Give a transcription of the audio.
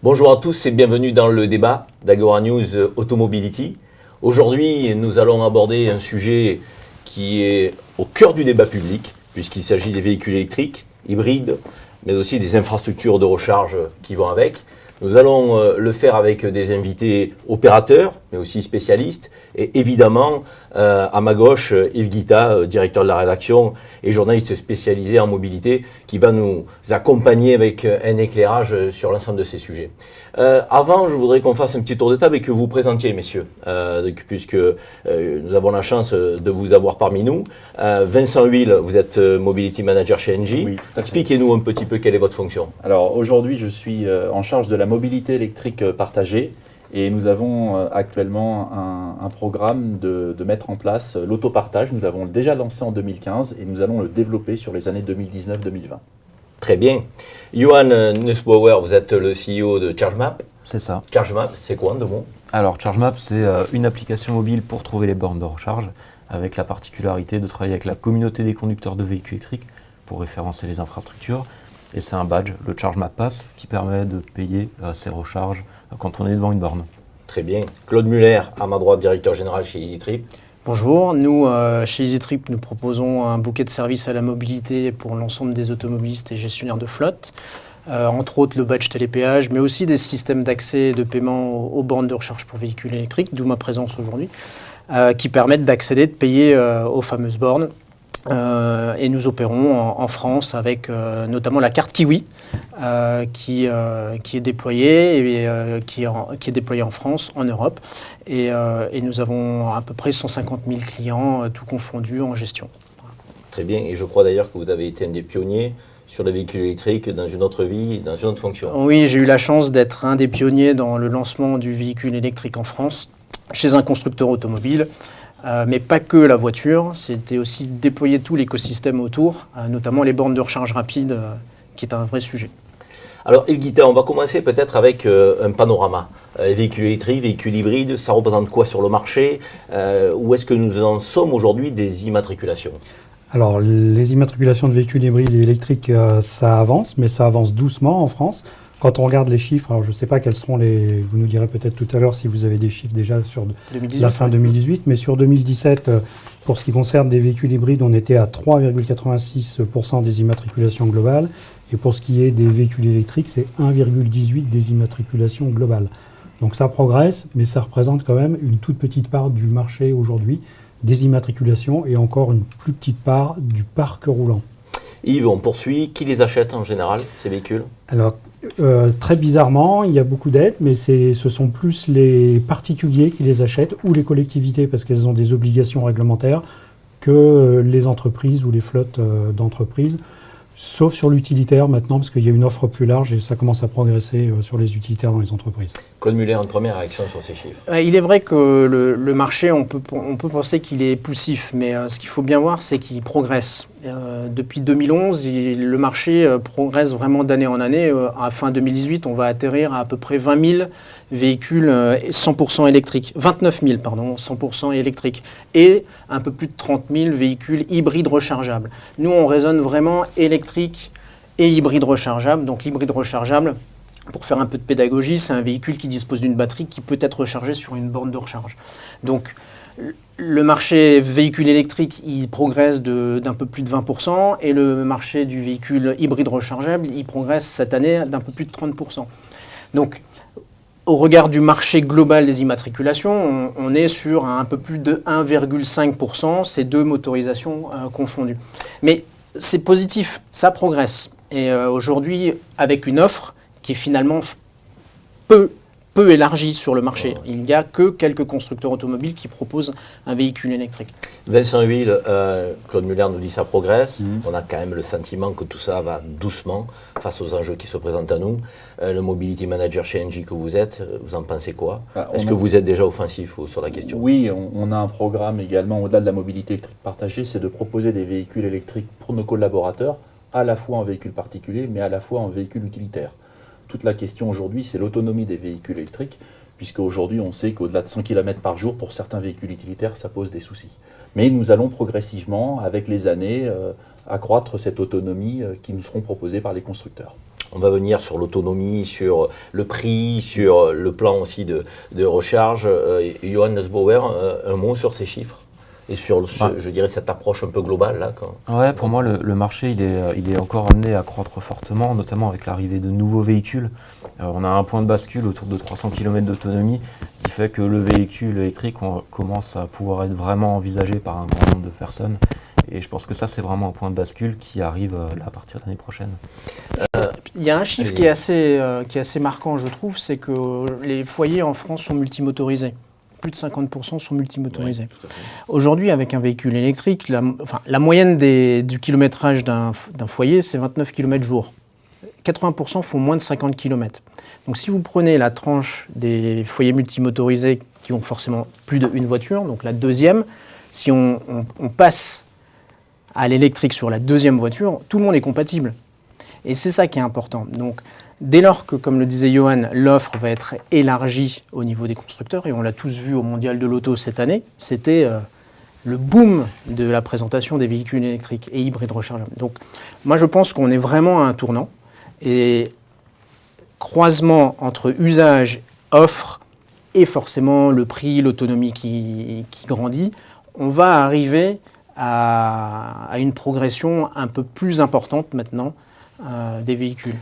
Bonjour à tous et bienvenue dans le débat d'Agora News Automobility. Aujourd'hui, nous allons aborder un sujet qui est au cœur du débat public, puisqu'il s'agit des véhicules électriques, hybrides, mais aussi des infrastructures de recharge qui vont avec. Nous allons le faire avec des invités opérateurs, mais aussi spécialistes. Et évidemment, à ma gauche, Yves Guita, directeur de la rédaction et journaliste spécialisé en mobilité, qui va nous accompagner avec un éclairage sur l'ensemble de ces sujets. Avant, je voudrais qu'on fasse un petit tour de table et que vous vous présentiez, messieurs, puisque nous avons la chance de vous avoir parmi nous. Vincent Huil, vous êtes Mobility Manager chez Engie. Oui, expliquez-nous un petit peu quelle est votre fonction. Alors aujourd'hui, je suis en charge de la mobilité électrique partagée et nous avons actuellement un programme de mettre en place l'autopartage. Nous l'avons déjà lancé en 2015 et nous allons le développer sur les années 2019-2020. Très bien. Johan Nussbauer, vous êtes le CEO de ChargeMap. C'est ça. ChargeMap, c'est quoi en deux mots? Alors ChargeMap, c'est une application mobile pour trouver les bornes de recharge, avec la particularité de travailler avec la communauté des conducteurs de véhicules électriques pour référencer les infrastructures. Et c'est un badge, le ChargeMap Pass, qui permet de payer ses recharges quand on est devant une borne. Très bien. Claude Muller, à ma droite, directeur général chez EasyTrip. Bonjour, nous chez EasyTrip, nous proposons un bouquet de services à la mobilité pour l'ensemble des automobilistes et gestionnaires de flotte. Entre autres le badge télépéage, mais aussi des systèmes d'accès et de paiement aux bornes de recharge pour véhicules électriques, d'où ma présence aujourd'hui, qui permettent d'accéder, de payer aux fameuses bornes. Et nous opérons en France avec notamment la carte Kiwi qui est déployée et qui est déployée en France, en Europe. Et nous avons à peu près 150 000 clients, tout confondu, en gestion. Très bien, et je crois d'ailleurs que vous avez été un des pionniers sur les véhicules électriques dans une autre vie, dans une autre fonction. Oui, j'ai eu la chance d'être un des pionniers dans le lancement du véhicule électrique en France, chez un constructeur automobile. Mais pas que la voiture, c'était aussi déployer tout l'écosystème autour, notamment les bornes de recharge rapide, qui est un vrai sujet. Alors Yves Guita, on va commencer peut-être avec un panorama. Véhicules électriques, véhicules hybrides, ça représente quoi sur le marché? Où est-ce que nous en sommes aujourd'hui des immatriculations? Alors les immatriculations de véhicules hybrides et électriques, ça avance, mais ça avance doucement en France. Quand on regarde les chiffres, alors je ne sais pas quels seront les... Vous nous direz peut-être tout à l'heure si vous avez des chiffres déjà sur 2018, la fin 2018, mais sur 2017, pour ce qui concerne des véhicules hybrides, on était à 3,86% des immatriculations globales. Et pour ce qui est des véhicules électriques, c'est 1,18% des immatriculations globales. Donc ça progresse, mais ça représente quand même une toute petite part du marché aujourd'hui, des immatriculations, et encore une plus petite part du parc roulant. Yves, on poursuit. Qui les achète en général, ces véhicules? Alors, très bizarrement, il y a beaucoup d'aides, mais ce sont plus les particuliers qui les achètent ou les collectivités parce qu'elles ont des obligations réglementaires que les entreprises ou les flottes d'entreprises. Sauf sur l'utilitaire maintenant, parce qu'il y a une offre plus large et ça commence à progresser sur les utilitaires dans les entreprises. Claude Muller, une première réaction sur ces chiffres. Il est vrai que le marché, on peut penser qu'il est poussif, mais ce qu'il faut bien voir, c'est qu'il progresse. Depuis 2011, le marché progresse vraiment d'année en année. À fin 2018, on va atterrir à peu près 20 000 véhicules 100% électriques, 29 000 pardon, 100% électriques, et un peu plus de 30 000 véhicules hybrides rechargeables. Nous, on raisonne vraiment électrique et hybride rechargeable. Donc l'hybride rechargeable, pour faire un peu de pédagogie, c'est un véhicule qui dispose d'une batterie qui peut être rechargée sur une borne de recharge. Donc le marché véhicule électrique, il progresse d'un peu plus de 20%, et le marché du véhicule hybride rechargeable, il progresse cette année d'un peu plus de 30%. Donc au regard du marché global des immatriculations, on est sur un peu plus de 1,5%, ces deux motorisations confondues. Mais c'est positif, ça progresse. Et aujourd'hui, avec une offre qui est finalement peu élargie sur le marché. Il n'y a que quelques constructeurs automobiles qui proposent un véhicule électrique. Vincent Huil, Claude Muller nous dit ça progresse. On a quand même le sentiment que tout ça va doucement face aux enjeux qui se présentent à nous. Le Mobility Manager chez Engie que vous êtes, vous en pensez quoi? Est-ce que vous êtes déjà offensif sur la question? Oui, on a un programme également au-delà de la mobilité électrique partagée, c'est de proposer des véhicules électriques pour nos collaborateurs, à la fois en véhicule particulier, mais à la fois en véhicule utilitaire. Toute la question aujourd'hui, c'est l'autonomie des véhicules électriques, puisque aujourd'hui on sait qu'au-delà de 100 km par jour, pour certains véhicules utilitaires, ça pose des soucis. Mais nous allons progressivement, avec les années, accroître cette autonomie qui nous seront proposées par les constructeurs. On va venir sur l'autonomie, sur le prix, sur le plan aussi de recharge. Johan Nussbauer, un mot sur ces chiffres et sur, je dirais, cette approche un peu globale là. Ouais, pour moi, le marché, il est encore amené à croître fortement, notamment avec l'arrivée de nouveaux véhicules. On a un point de bascule autour de 300 km d'autonomie qui fait que le véhicule électrique commence à pouvoir être vraiment envisagé par un grand nombre de personnes. Et je pense que ça, c'est vraiment un point de bascule qui arrive là, à partir de l'année prochaine. Il y a un chiffre qui est assez marquant, je trouve, c'est que les foyers en France sont multimotorisés. Plus de 50% sont multimotorisés. Oui, aujourd'hui, avec un véhicule électrique, la moyenne du kilométrage d'un foyer, c'est 29 km jour. 80% font moins de 50 km. Donc si vous prenez la tranche des foyers multimotorisés qui ont forcément plus d'une voiture, donc la deuxième, si on passe à l'électrique sur la deuxième voiture, tout le monde est compatible. Et c'est ça qui est important. Donc, dès lors que, comme le disait Johan, l'offre va être élargie au niveau des constructeurs, et on l'a tous vu au Mondial de l'Auto cette année, c'était le boom de la présentation des véhicules électriques et hybrides rechargeables. Donc, moi, je pense qu'on est vraiment à un tournant. Et croisement entre usage, offre, et forcément le prix, l'autonomie qui grandit, on va arriver à une progression un peu plus importante maintenant des véhicules.